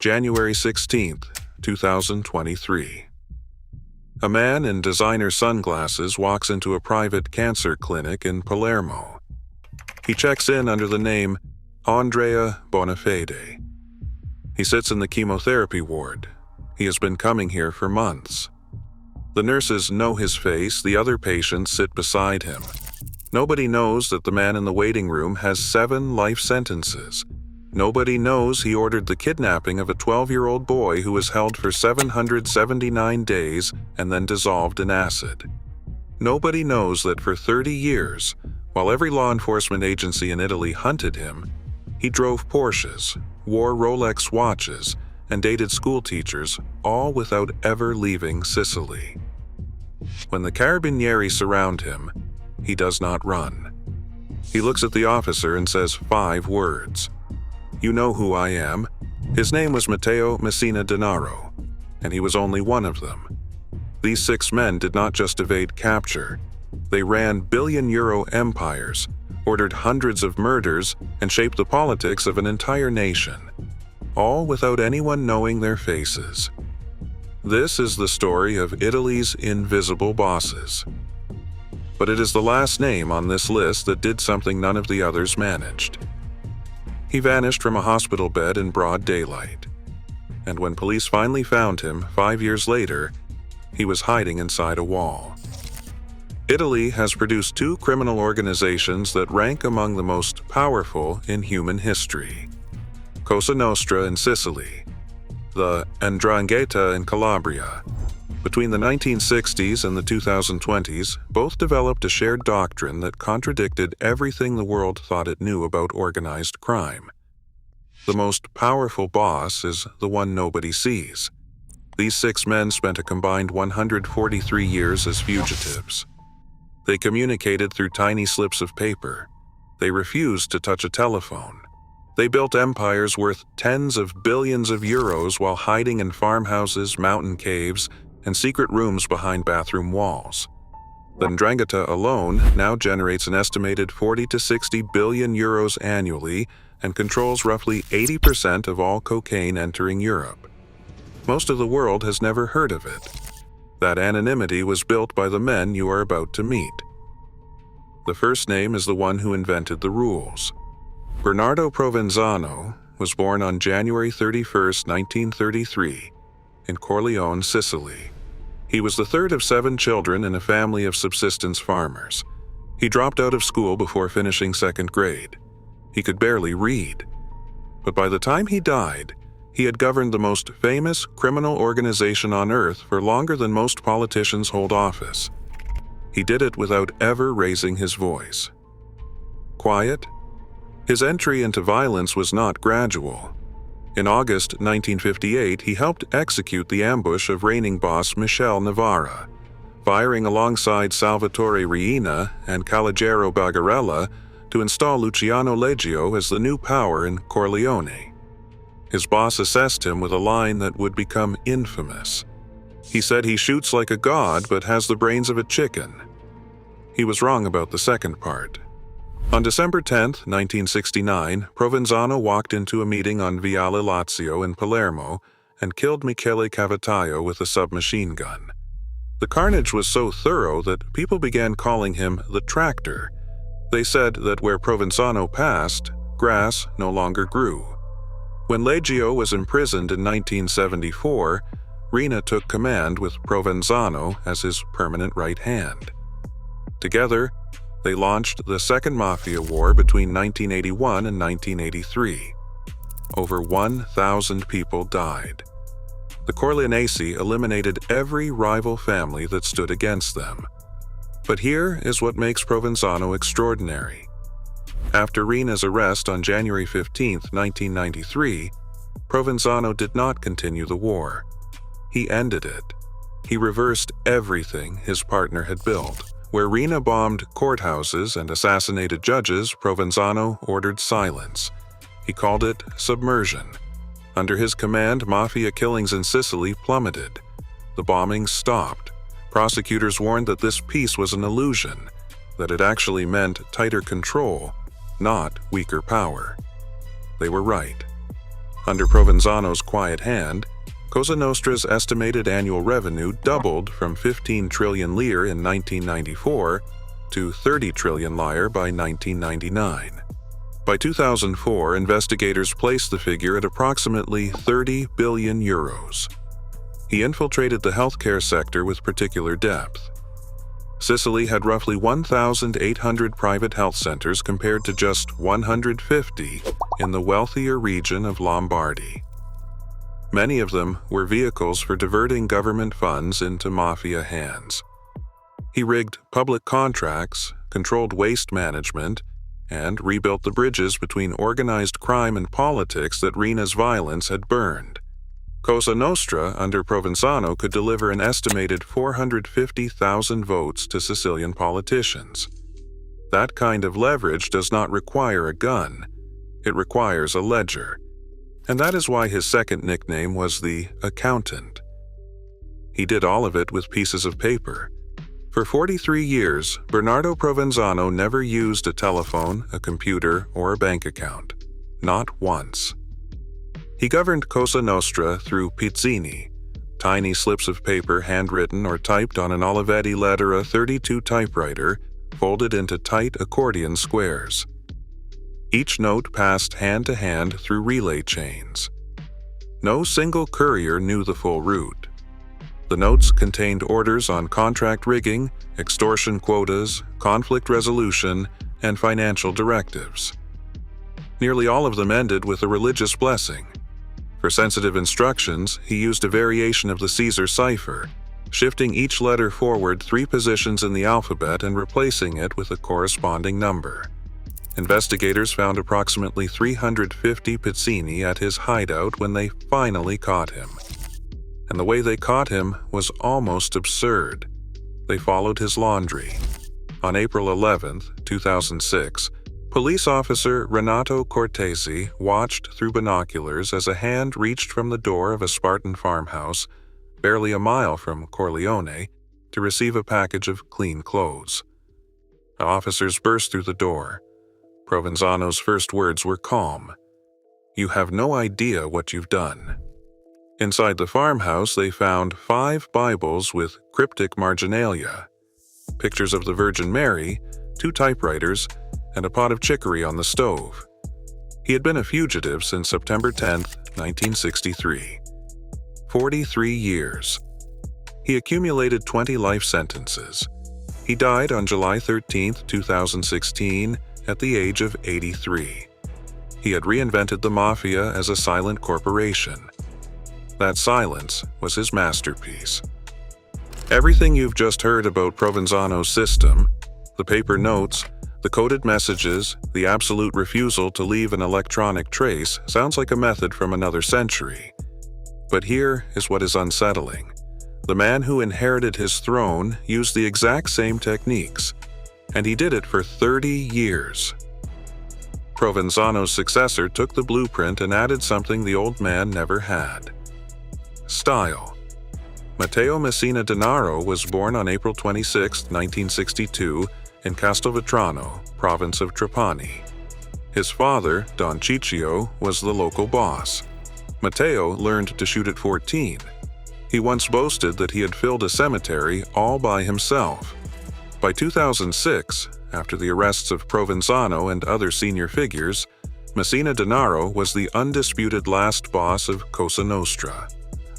January 16, 2023. A man in designer sunglasses walks into a private cancer clinic in Palermo. He checks in under the name Andrea Bonafede. He sits in the chemotherapy ward. He has been coming here for months. The nurses know his face, the other patients sit beside him. Nobody knows that the man in the waiting room has 7 life sentences. Nobody knows he ordered the kidnapping of a 12-year-old boy who was held for 779 days and then dissolved in acid. Nobody knows that for 30 years, while every law enforcement agency in Italy hunted him, he drove Porsches, wore Rolex watches, and dated school teachers, all without ever leaving Sicily. When the carabinieri surround him, he does not run. He looks at the officer and says 5 words. "You know who I am." His name was Matteo Messina Denaro, and he was only one of them. These 6 men did not just evade capture. They ran billion-euro empires, ordered hundreds of murders, and shaped the politics of an entire nation, all without anyone knowing their faces. This is the story of Italy's invisible bosses. But it is the last name on this list that did something none of the others managed. He vanished from a hospital bed in broad daylight. And when police finally found him 5 years later, he was hiding inside a wall. Italy has produced 2 criminal organizations that rank among the most powerful in human history. Cosa Nostra in Sicily, the 'Ndrangheta in Calabria. Between the 1960s and the 2020s, both developed a shared doctrine that contradicted everything the world thought it knew about organized crime. The most powerful boss is the one nobody sees. These 6 men spent a combined 143 years as fugitives. They communicated through tiny slips of paper. They refused to touch a telephone. They built empires worth tens of billions of euros while hiding in farmhouses, mountain caves, and secret rooms behind bathroom walls. The 'Ndrangheta alone now generates an estimated 40 to 60 billion euros annually and controls roughly 80% of all cocaine entering Europe. Most of the world has never heard of it. That anonymity was built by the men you are about to meet. The first name is the one who invented the rules. Bernardo Provenzano was born on January 31, 1933, in Corleone, Sicily. He was the 3rd of 7 children in a family of subsistence farmers. He dropped out of school before finishing 2nd grade. He could barely read. But by the time he died, he had governed the most famous criminal organization on earth for longer than most politicians hold office. He did it without ever raising his voice. Quiet? His entry into violence was not gradual. In August 1958, he helped execute the ambush of reigning boss Michel Navarra, firing alongside Salvatore Riina and Calogero Bagarella to install Luciano Leggio as the new power in Corleone. His boss assessed him with a line that would become infamous. He said he shoots like a god but has the brains of a chicken. He was wrong about the second part. On December 10, 1969, Provenzano walked into a meeting on Viale Lazio in Palermo and killed Michele Cavataio with a submachine gun. The carnage was so thorough that people began calling him the Tractor. They said that where Provenzano passed, grass no longer grew. When Leggio was imprisoned in 1974, Riina took command with Provenzano as his permanent right hand. Together, they launched the Second Mafia War between 1981 and 1983. Over 1,000 people died. The Corleonesi eliminated every rival family that stood against them. But here is what makes Provenzano extraordinary. After Riina's arrest on January 15, 1993, Provenzano did not continue the war. He ended it. He reversed everything his partner had built. Where Riina bombed courthouses and assassinated judges, Provenzano ordered silence. He called it submersion. Under his command, mafia killings in Sicily plummeted. The bombings stopped. Prosecutors warned that this peace was an illusion, that it actually meant tighter control, not weaker power. They were right. Under Provenzano's quiet hand, Cosa Nostra's estimated annual revenue doubled from 15 trillion lire in 1994 to 30 trillion lire by 1999. By 2004, investigators placed the figure at approximately 30 billion euros. He infiltrated the healthcare sector with particular depth. Sicily had roughly 1,800 private health centers compared to just 150 in the wealthier region of Lombardy. Many of them were vehicles for diverting government funds into mafia hands. He rigged public contracts, controlled waste management, and rebuilt the bridges between organized crime and politics that Rina's violence had burned. Cosa Nostra, under Provenzano, could deliver an estimated 450,000 votes to Sicilian politicians. That kind of leverage does not require a gun. It requires a ledger. And that is why his second nickname was the Accountant. He did all of it with pieces of paper. For 43 years, Bernardo Provenzano never used a telephone, a computer, or a bank account. Not once. He governed Cosa Nostra through pizzini, tiny slips of paper handwritten or typed on an Olivetti Lettera 32 typewriter, folded into tight accordion squares. Each note passed hand to hand through relay chains. No single courier knew the full route. The notes contained orders on contract rigging, extortion quotas, conflict resolution, and financial directives. Nearly all of them ended with a religious blessing. For sensitive instructions, he used a variation of the Caesar cipher, shifting each letter forward 3 positions in the alphabet and replacing it with a corresponding number. Investigators found approximately 350 pizzini at his hideout when they finally caught him. And the way they caught him was almost absurd. They followed his laundry. On April 11, 2006, police officer Renato Cortesi watched through binoculars as a hand reached from the door of a Spartan farmhouse, barely a mile from Corleone, to receive a package of clean clothes. The officers burst through the door. Provenzano's first words were calm. "You have no idea what you've done." Inside the farmhouse, they found 5 Bibles with cryptic marginalia, pictures of the Virgin Mary, 2 typewriters, and a pot of chicory on the stove. He had been a fugitive since September 10, 1963. 43 years. He accumulated 20 life sentences. He died on July 13, 2016, at the age of 83. He had reinvented the mafia as a silent corporation. That silence was his masterpiece. Everything you've just heard about Provenzano's system, the paper notes, the coded messages, the absolute refusal to leave an electronic trace, sounds like a method from another century. But here is what is unsettling. The man who inherited his throne used the exact same techniques, and he did it for 30 years. Provenzano's successor took the blueprint and added something the old man never had: style. Matteo Messina Denaro was born on April 26, 1962, in Castelvetrano, province of Trapani. His father, Don Ciccio, was the local boss. Matteo learned to shoot at 14. He once boasted that he had filled a cemetery all by himself. By 2006, after the arrests of Provenzano and other senior figures, Messina Denaro was the undisputed last boss of Cosa Nostra.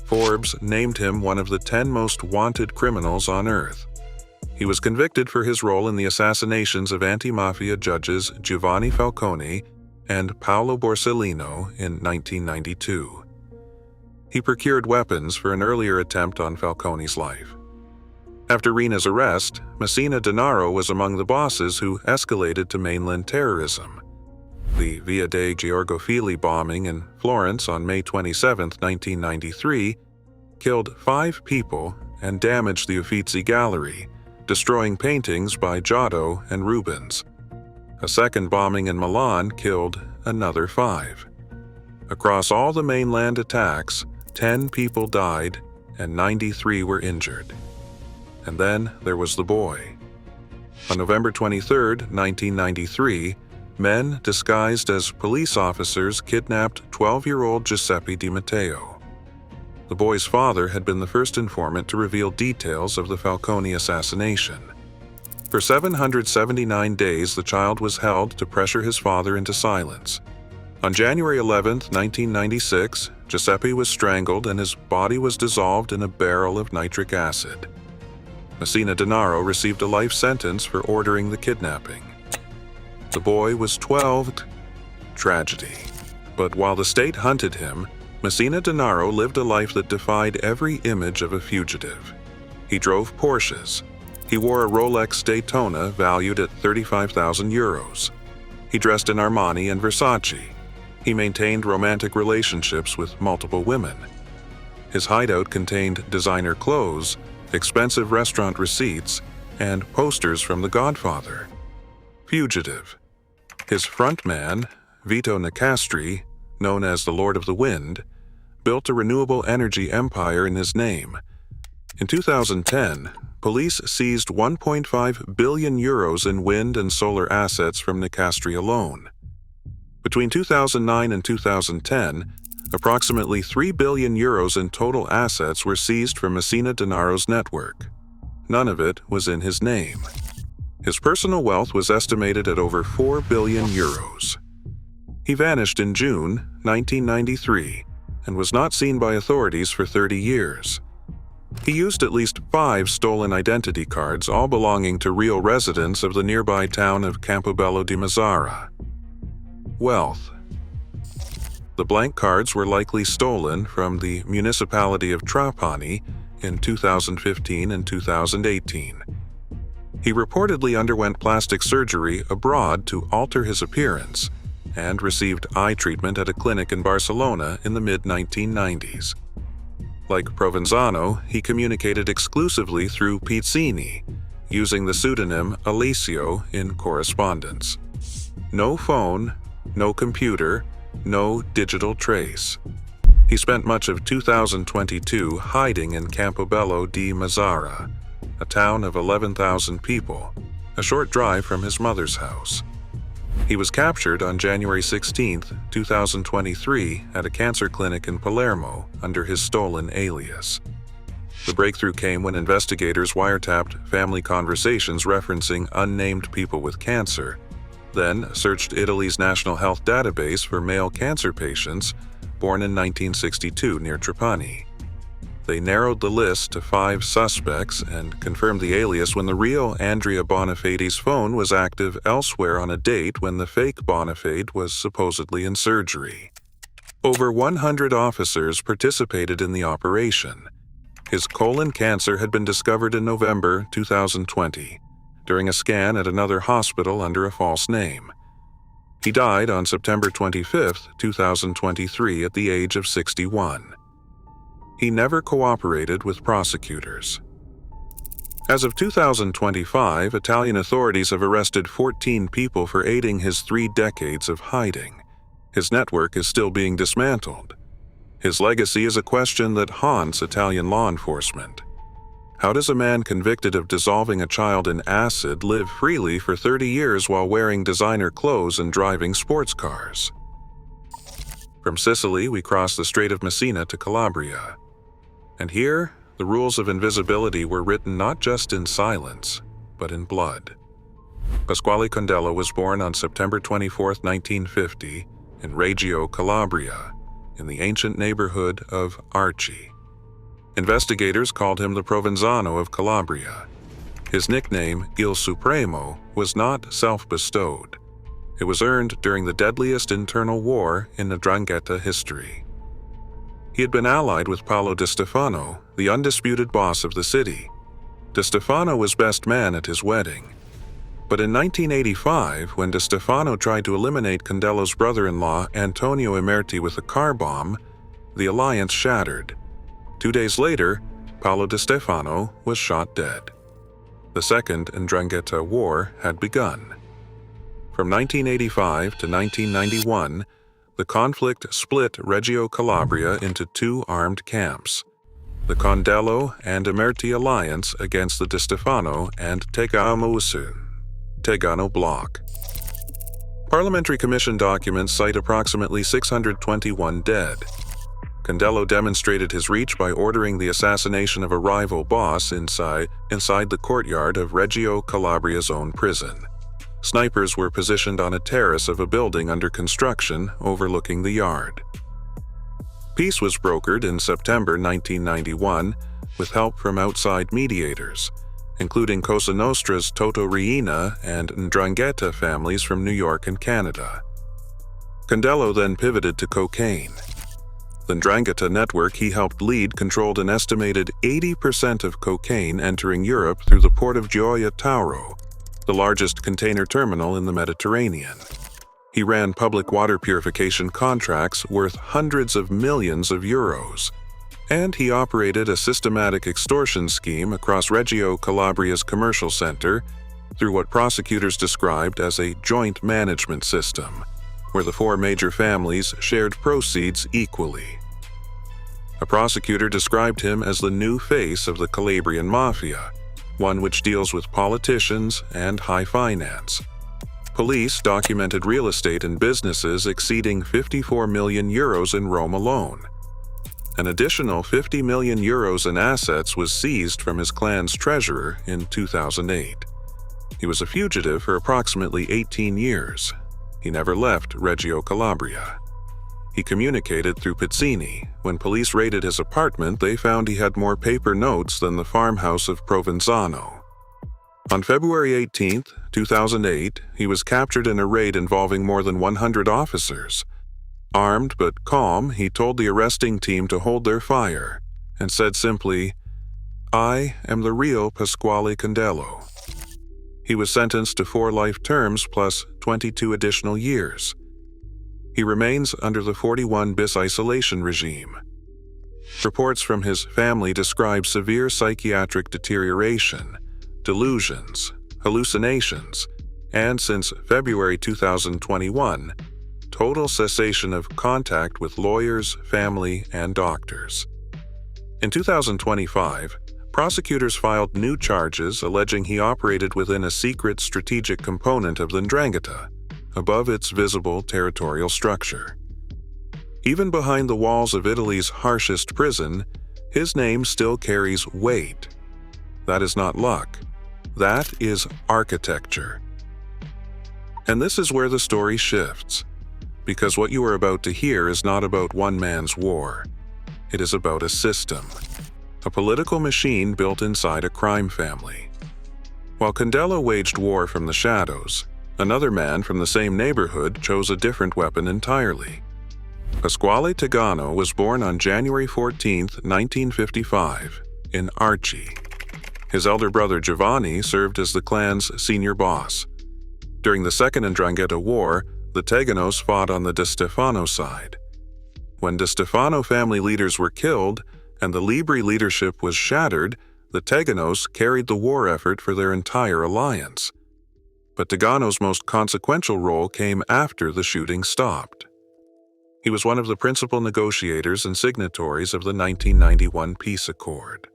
Forbes named him one of the 10 most wanted criminals on Earth. He was convicted for his role in the assassinations of anti-mafia judges Giovanni Falcone and Paolo Borsellino in 1992. He procured weapons for an earlier attempt on Falcone's life. After Rina's arrest, Messina Denaro was among the bosses who escalated to mainland terrorism. The Via dei Georgofili bombing in Florence on May 27, 1993, killed 5 people and damaged the Uffizi Gallery, destroying paintings by Giotto and Rubens. A second bombing in Milan killed another 5. Across all the mainland attacks, 10 people died and 93 were injured. And then there was the boy. On November 23, 1993, men disguised as police officers kidnapped 12-year-old Giuseppe Di Matteo. The boy's father had been the first informant to reveal details of the Falcone assassination. For 779 days, the child was held to pressure his father into silence. On January 11, 1996, Giuseppe was strangled and his body was dissolved in a barrel of nitric acid. Messina Denaro received a life sentence for ordering the kidnapping. The boy was 12. Tragedy. But while the state hunted him, Messina Denaro lived a life that defied every image of a fugitive. He drove Porsches. He wore a Rolex Daytona valued at 35,000 euros. He dressed in Armani and Versace. He maintained romantic relationships with multiple women. His hideout contained designer clothes, expensive restaurant receipts, and posters from The Godfather. Fugitive. His frontman, Vito Nicastri, known as the Lord of the Wind, built a renewable energy empire in his name. In 2010, police seized 1.5 billion euros in wind and solar assets from Nicastri alone. Between 2009 and 2010, approximately 3 billion euros in total assets were seized from Messina Denaro's network. None of it was in his name. His personal wealth was estimated at over 4 billion euros. He vanished in June 1993 and was not seen by authorities for 30 years. He used at least 5 stolen identity cards, all belonging to real residents of the nearby town of Campobello di Mazzara. Wealth. The blank cards were likely stolen from the municipality of Trapani in 2015 and 2018. He reportedly underwent plastic surgery abroad to alter his appearance and received eye treatment at a clinic in Barcelona in the mid-1990s. Like Provenzano, he communicated exclusively through Pizzini, using the pseudonym Alessio in correspondence. No phone, no computer, no digital trace. He spent much of 2022 hiding in Campobello di Mazzara, a town of 11,000 people, a short drive from his mother's house. He was captured on January 16, 2023 at a cancer clinic in Palermo under his stolen alias. The breakthrough came when investigators wiretapped family conversations referencing unnamed people with cancer, then searched Italy's National Health Database for male cancer patients born in 1962 near Trapani. They narrowed the list to 5 suspects and confirmed the alias when the real Andrea Bonafedi's phone was active elsewhere on a date when the fake Bonafede was supposedly in surgery. Over 100 officers participated in the operation. His colon cancer had been discovered in November 2020 during a scan at another hospital under a false name. He died on September 25, 2023 at the age of 61. He never cooperated with prosecutors. As of 2025, Italian authorities have arrested 14 people for aiding his 3 decades of hiding. His network is still being dismantled. His legacy is a question that haunts Italian law enforcement. How does a man convicted of dissolving a child in acid live freely for 30 years while wearing designer clothes and driving sports cars? From Sicily, we cross the Strait of Messina to Calabria. And here, the rules of invisibility were written not just in silence, but in blood. Pasquale Condello was born on September 24, 1950, in Reggio, Calabria, in the ancient neighborhood of Arci. Investigators called him the Provenzano of Calabria. His nickname, Il Supremo, was not self-bestowed. It was earned during the deadliest internal war in 'Ndrangheta history. He had been allied with Paolo Di Stefano, the undisputed boss of the city. Di Stefano was best man at his wedding. But in 1985, when Di Stefano tried to eliminate Condello's brother-in-law Antonio Imerti with a car bomb, the alliance shattered. 2 days later, Paolo Di Stefano was shot dead. The Second 'Ndrangheta War had begun. From 1985 to 1991, the conflict split Reggio Calabria into 2 armed camps, the Condello and Imerti alliance against the Di Stefano and Tegano bloc. Parliamentary Commission documents cite approximately 621 dead. Condello demonstrated his reach by ordering the assassination of a rival boss inside the courtyard of Reggio Calabria's own prison. Snipers were positioned on a terrace of a building under construction overlooking the yard. Peace was brokered in September 1991 with help from outside mediators, including Cosa Nostra's Toto Riina and Ndrangheta families from New York and Canada. Condello then pivoted to cocaine. The Ndrangheta network he helped lead controlled an estimated 80% of cocaine entering Europe through the port of Gioia Tauro, the largest container terminal in the Mediterranean. He ran public water purification contracts worth hundreds of millions of euros, and he operated a systematic extortion scheme across Reggio Calabria's commercial center through what prosecutors described as a joint management system, where the four major families shared proceeds equally. A prosecutor described him as the new face of the Calabrian mafia, one which deals with politicians and high finance. Police documented real estate and businesses exceeding 54 million euros in Rome alone. An additional 50 million euros in assets was seized from his clan's treasurer in 2008. He was a fugitive for approximately 18 years. He never left Reggio Calabria. He communicated through Pizzini. When police raided his apartment, they found he had more paper notes than the farmhouse of Provenzano. On February 18, 2008, he was captured in a raid involving more than 100 officers. Armed but calm, he told the arresting team to hold their fire and said simply, "I am the real Pasquale Condello." He was sentenced to 4 life terms plus 22 additional years. He remains under the 41 bis isolation regime. Reports from his family describe severe psychiatric deterioration, delusions, hallucinations, and since February 2021, total cessation of contact with lawyers, family, and doctors. In 2025, prosecutors filed new charges alleging he operated within a secret strategic component of the 'Ndrangheta, above its visible territorial structure. Even behind the walls of Italy's harshest prison, his name still carries weight. That is not luck. That is architecture. And this is where the story shifts, because what you are about to hear is not about one man's war. It is about a system, a political machine built inside a crime family. While Condello waged war from the shadows, another man from the same neighborhood chose a different weapon entirely. Pasquale Tegano was born on January 14, 1955, in Arci. His elder brother Giovanni served as the clan's senior boss. During the Second 'Ndrangheta War, the Teganos fought on the De Stefano side. When De Stefano family leaders were killed and the Libri leadership was shattered, the Teganos carried the war effort for their entire alliance. But Tegano's most consequential role came after the shooting stopped. He was one of the principal negotiators and signatories of the 1991 peace accord.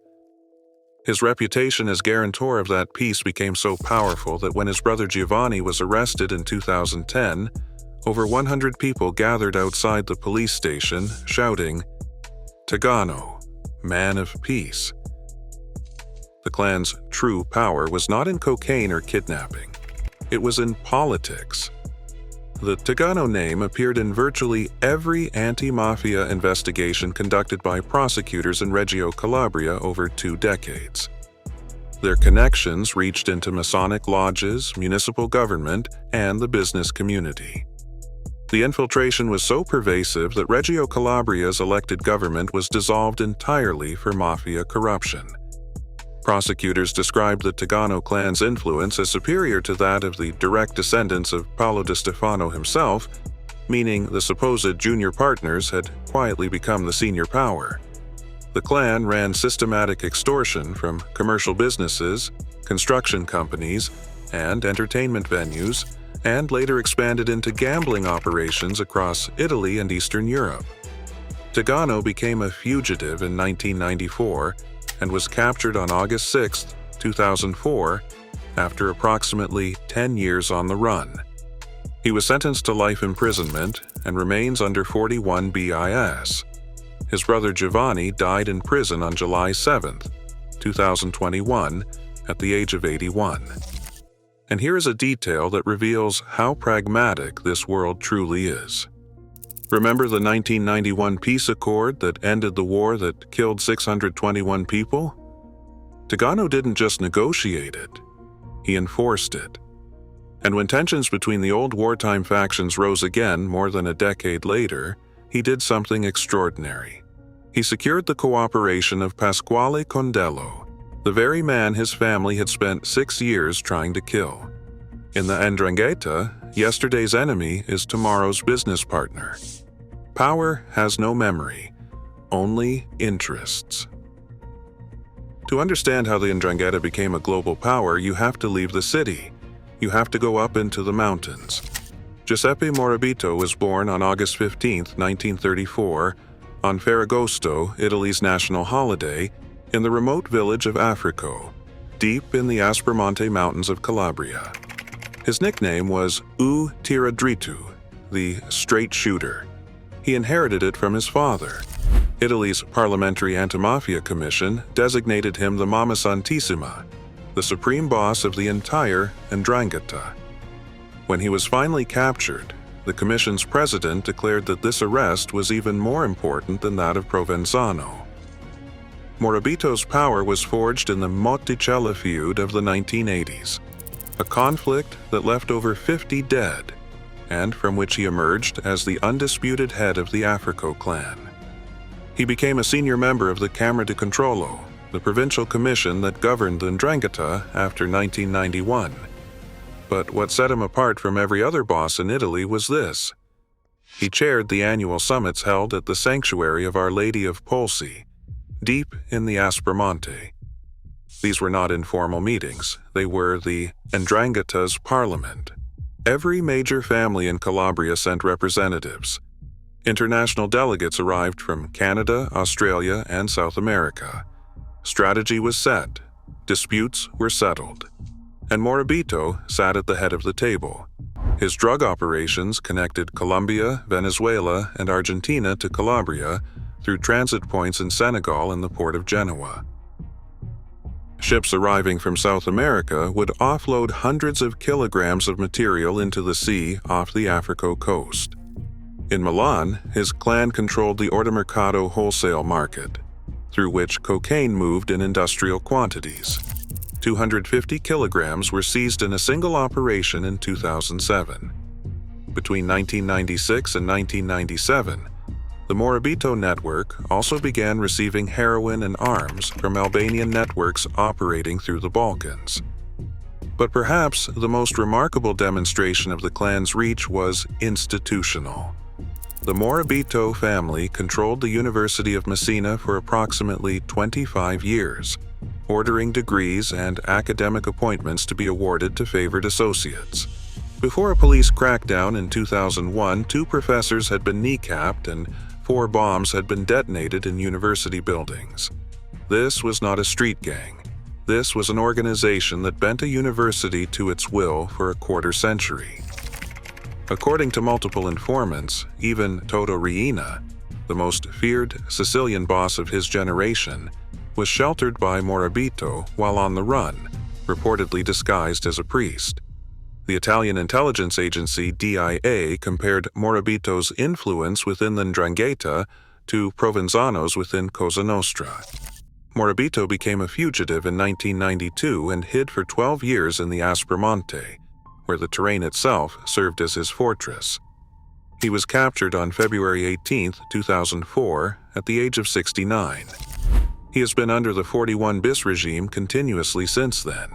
His reputation as guarantor of that peace became so powerful that when his brother Giovanni was arrested in 2010, over 100 people gathered outside the police station shouting, "Tegano, man of peace." The clan's true power was not in cocaine or kidnapping. It was in politics. The Tegano name appeared in virtually every anti-mafia investigation conducted by prosecutors in Reggio Calabria over 2 decades. Their connections reached into Masonic lodges, municipal government, and the business community. The infiltration was so pervasive that Reggio Calabria's elected government was dissolved entirely for mafia corruption. Prosecutors described the Tegano clan's influence as superior to that of the direct descendants of Paolo Di Stefano himself, meaning the supposed junior partners had quietly become the senior power. The clan ran systematic extortion from commercial businesses, construction companies, and entertainment venues, and later expanded into gambling operations across Italy and Eastern Europe. Tegano became a fugitive in 1994 and was captured on August 6, 2004, after approximately 10 years on the run. He was sentenced to life imprisonment and remains under 41 bis. His brother Giovanni died in prison on July 7, 2021, at the age of 81. And here is a detail that reveals how pragmatic this world truly is. Remember the 1991 peace accord that ended the war that killed 621 people? Tegano didn't just negotiate it, he enforced it. And when tensions between the old wartime factions rose again more than a decade later, he did something extraordinary. He secured the cooperation of Pasquale Condello, the very man his family had spent 6 years trying to kill. In the 'Ndrangheta, yesterday's enemy is tomorrow's business partner. Power has no memory, only interests. To understand how the 'Ndrangheta became a global power, you have to leave the city. You have to go up into the mountains. Giuseppe Morabito was born on August 15, 1934, on Ferragosto, Italy's national holiday, in the remote village of Africo, deep in the Aspromonte Mountains of Calabria. His nickname was U Tira Drittu, the straight shooter. He inherited it from his father. Italy's Parliamentary Anti-Mafia Commission designated him the Mamma Santissima, the supreme boss of the entire 'Ndrangheta. When he was finally captured, the commission's president declared that this arrest was even more important than that of Provenzano. Morabito's power was forged in the Monticello feud of the 1980s, a conflict that left over 50 dead, and from which he emerged as the undisputed head of the Africo clan. He became a senior member of the Camera di Controllo, the provincial commission that governed the 'Ndrangheta after 1991. But what set him apart from every other boss in Italy was this. He chaired the annual summits held at the sanctuary of Our Lady of Polsi, deep in the Aspromonte. These were not informal meetings, they were the 'Ndrangheta's parliament. Every major family in Calabria sent representatives. International delegates arrived from Canada, Australia, and South America. Strategy was set, disputes were settled, and Morabito sat at the head of the table. His drug operations connected Colombia, Venezuela, and Argentina to Calabria through transit points in Senegal and the port of Genoa. Ships arriving from South America would offload hundreds of kilograms of material into the sea off the Africo coast. In Milan, his clan controlled the Ortomercato wholesale market, through which cocaine moved in industrial quantities. 250 kilograms were seized in a single operation in 2007. Between 1996 and 1997, the Morabito network also began receiving heroin and arms from Albanian networks operating through the Balkans. But perhaps the most remarkable demonstration of the clan's reach was institutional. The Morabito family controlled the University of Messina for approximately 25 years, ordering degrees and academic appointments to be awarded to favored associates. Before a police crackdown in 2001, 2 professors had been kneecapped and 4 bombs had been detonated in university buildings. This was not a street gang. This was an organization that bent a university to its will for a quarter century. According to multiple informants, even Toto Riina, the most feared Sicilian boss of his generation, was sheltered by Morabito while on the run, reportedly disguised as a priest. The Italian intelligence agency DIA compared Morabito's influence within the 'Ndrangheta to Provenzano's within Cosa Nostra. Morabito became a fugitive in 1992 and hid for 12 years in the Aspromonte, where the terrain itself served as his fortress. He was captured on February 18, 2004, at the age of 69. He has been under the 41 bis regime continuously since then.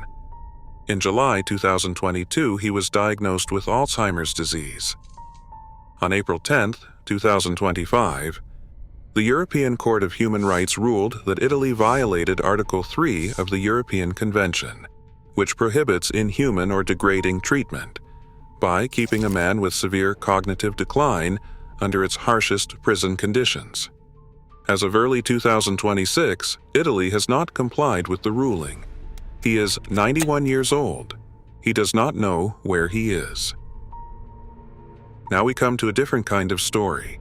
In July 2022, he was diagnosed with Alzheimer's disease. On April 10, 2025, the European Court of Human Rights ruled that Italy violated Article 3 of the European Convention, which prohibits inhuman or degrading treatment, by keeping a man with severe cognitive decline under its harshest prison conditions. As of early 2026, Italy has not complied with the ruling. He is 91 years old. He does not know where he is. Now we come to a different kind of story.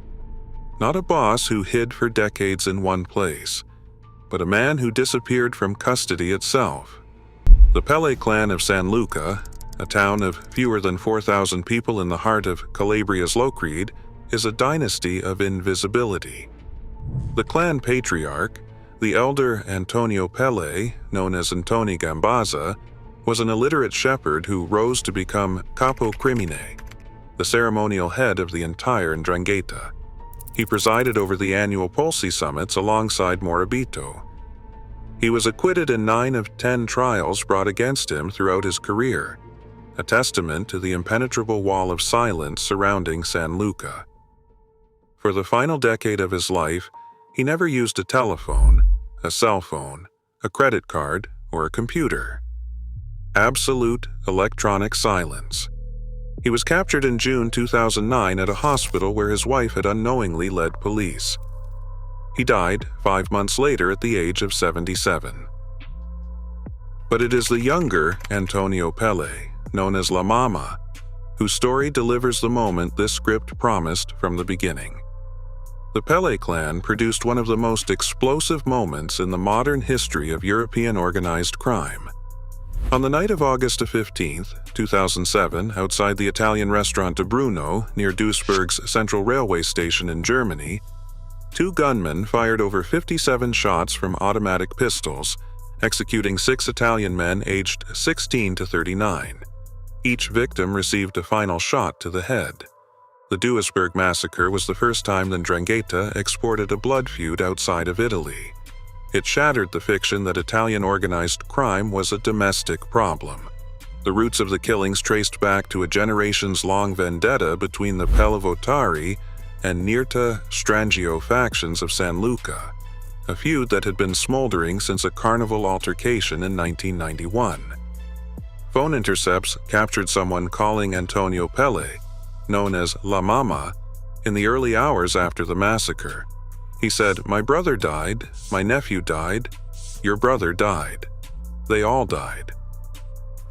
Not a boss who hid for decades in one place, but a man who disappeared from custody itself. The Pelle clan of San Luca, a town of fewer than 4,000 people in the heart of Calabria's Locreed, is a dynasty of invisibility. The clan patriarch, the elder Antonio Pelle, known as Antoni Gambazza, was an illiterate shepherd who rose to become capo crimine, the ceremonial head of the entire 'Ndrangheta. He presided over the annual Polsi summits alongside Morabito. He was acquitted in 9 of 10 trials brought against him throughout his career, a testament to the impenetrable wall of silence surrounding San Luca. For the final decade of his life, he never used a telephone, a cell phone, a credit card, or a computer. Absolute electronic silence. He was captured in June 2009 at a hospital where his wife had unknowingly led police. He died 5 months later at the age of 77. But it is the younger Antonio Pelle, known as La Mama, whose story delivers the moment this script promised from the beginning. The Pelle clan produced one of the most explosive moments in the modern history of European organized crime. On the night of August 15, 2007, outside the Italian restaurant De Bruno near Duisburg's Central Railway Station in Germany, 2 gunmen fired over 57 shots from automatic pistols, executing 6 Italian men aged 16 to 39. Each victim received a final shot to the head. The Duisburg massacre was the first time the 'Ndrangheta exported a blood feud outside of Italy. It shattered the fiction that Italian organized crime was a domestic problem. The roots of the killings traced back to a generations-long vendetta between the Pellevotari and Nirta Strangio factions of San Luca, a feud that had been smoldering since a carnival altercation in 1991. Phone intercepts captured someone calling Antonio Pelle, known as La Mama, in the early hours after the massacre. He said, "My brother died, my nephew died, your brother died. They all died."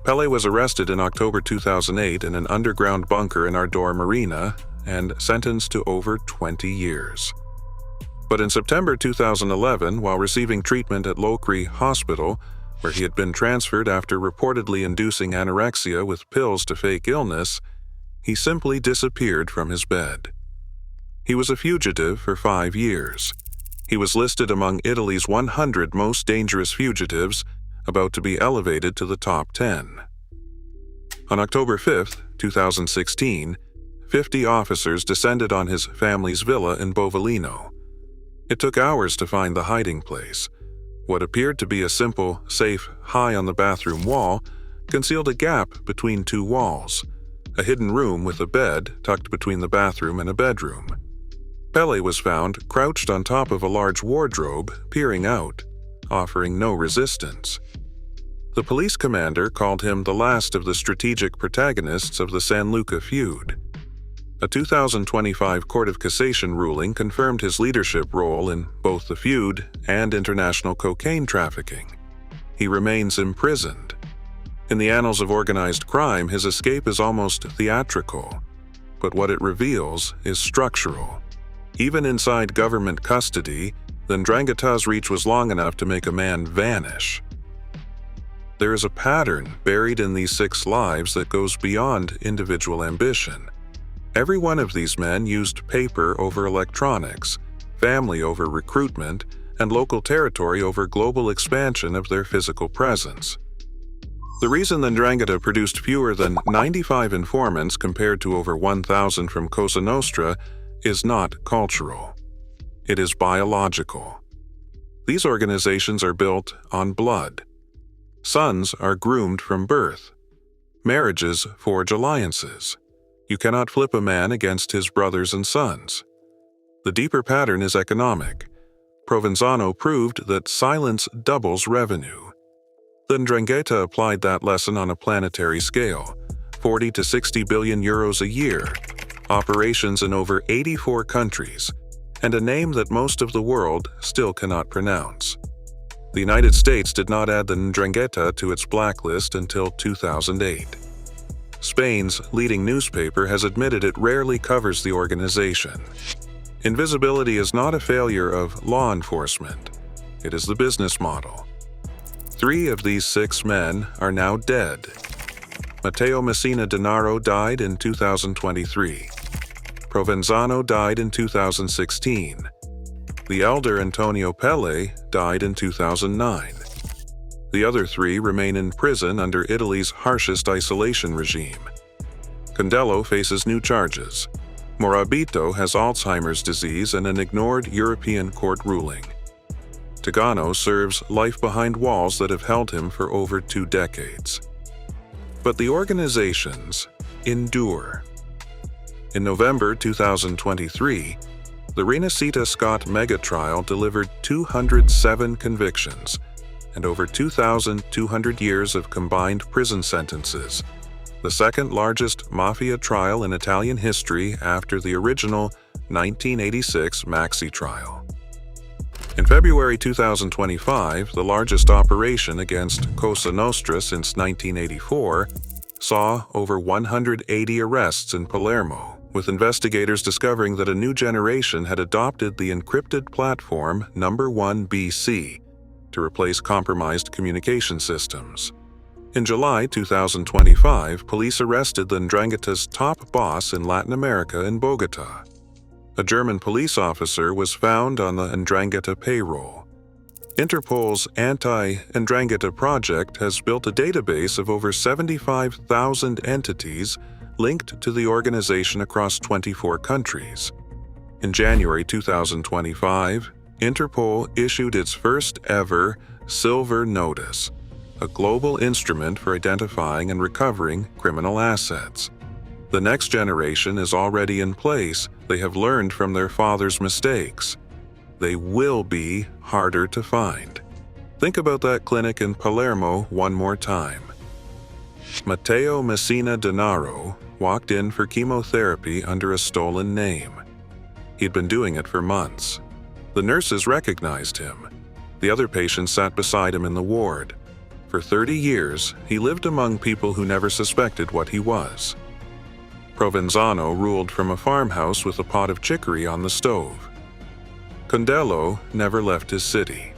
Pelle was arrested in October 2008 in an underground bunker in Ardor Marina and sentenced to over 20 years. But in September 2011, while receiving treatment at Locri Hospital, where he had been transferred after reportedly inducing anorexia with pills to fake illness, he simply disappeared from his bed. He was a fugitive for 5 years. He was listed among Italy's 100 most dangerous fugitives, about to be elevated to the top 10. On October 5, 2016, 50 officers descended on his family's villa in Bovellino. It took hours to find the hiding place. What appeared to be a simple safe high on the bathroom wall concealed a gap between 2 walls, a hidden room with a bed tucked between the bathroom and a bedroom. Pelle was found crouched on top of a large wardrobe, peering out, offering no resistance. The police commander called him the last of the strategic protagonists of the San Luca feud. A 2025 Court of Cassation ruling confirmed his leadership role in both the feud and international cocaine trafficking. He remains imprisoned. In the annals of organized crime, his escape is almost theatrical, but what it reveals is structural. Even inside government custody, the 'Ndrangheta's reach was long enough to make a man vanish. There is a pattern buried in these 6 lives that goes beyond individual ambition. Every one of these men used paper over electronics, family over recruitment, and local territory over global expansion of their physical presence. The reason the 'Ndrangheta produced fewer than 95 informants compared to over 1,000 from Cosa Nostra is not cultural. It is biological. These organizations are built on blood. Sons are groomed from birth. Marriages forge alliances. You cannot flip a man against his brothers and sons. The deeper pattern is economic. Provenzano proved that silence doubles revenue. The 'Ndrangheta applied that lesson on a planetary scale, 40 to 60 billion euros a year, operations in over 84 countries, and a name that most of the world still cannot pronounce. The United States did not add the 'Ndrangheta to its blacklist until 2008. Spain's leading newspaper has admitted it rarely covers the organization. Invisibility is not a failure of law enforcement. It is the business model. 3 of these 6 men are now dead. Matteo Messina Denaro died in 2023. Provenzano died in 2016. The elder Antonio Pelle died in 2009. The other 3 remain in prison under Italy's harshest isolation regime. Condello faces new charges. Morabito has Alzheimer's disease and an ignored European court ruling. Tegano serves life behind walls that have held him for over 2 decades. But the organizations endure. In November 2023, the Renacita Scott mega trial delivered 207 convictions and over 2,200 years of combined prison sentences, the second largest mafia trial in Italian history after the original 1986 Maxi trial. In February 2025, the largest operation against Cosa Nostra since 1984 saw over 180 arrests in Palermo, with investigators discovering that a new generation had adopted the encrypted platform Number 1 BC to replace compromised communication systems. In July 2025, police arrested the 'Ndrangheta's top boss in Latin America in Bogota. A German police officer was found on the 'Ndrangheta payroll. Interpol's anti-'Ndrangheta project has built a database of over 75,000 entities linked to the organization across 24 countries. In January 2025, Interpol issued its first-ever Silver Notice, a global instrument for identifying and recovering criminal assets. The next generation is already in place. They have learned from their father's mistakes. They will be harder to find. Think about that clinic in Palermo one more time. Matteo Messina Denaro walked in for chemotherapy under a stolen name. He'd been doing it for months. The nurses recognized him. The other patients sat beside him in the ward. For 30 years, he lived among people who never suspected what he was. Provenzano ruled from a farmhouse with a pot of chicory on the stove. Condello never left his city.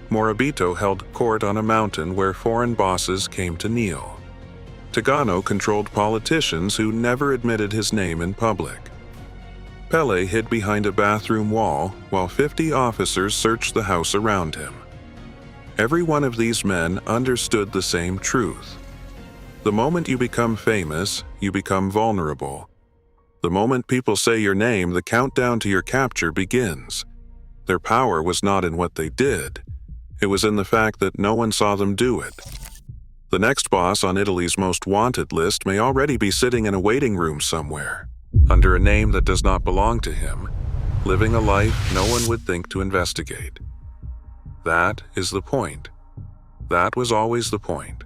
Morabito held court on a mountain where foreign bosses came to kneel. Tegano controlled politicians who never admitted his name in public. Pelle hid behind a bathroom wall while 50 officers searched the house around him. Every one of these men understood the same truth. The moment you become famous, you become vulnerable. The moment people say your name, the countdown to your capture begins. Their power was not in what they did. It was in the fact that no one saw them do it. The next boss on Italy's most wanted list may already be sitting in a waiting room somewhere, under a name that does not belong to him, living a life no one would think to investigate. That is the point. That was always the point.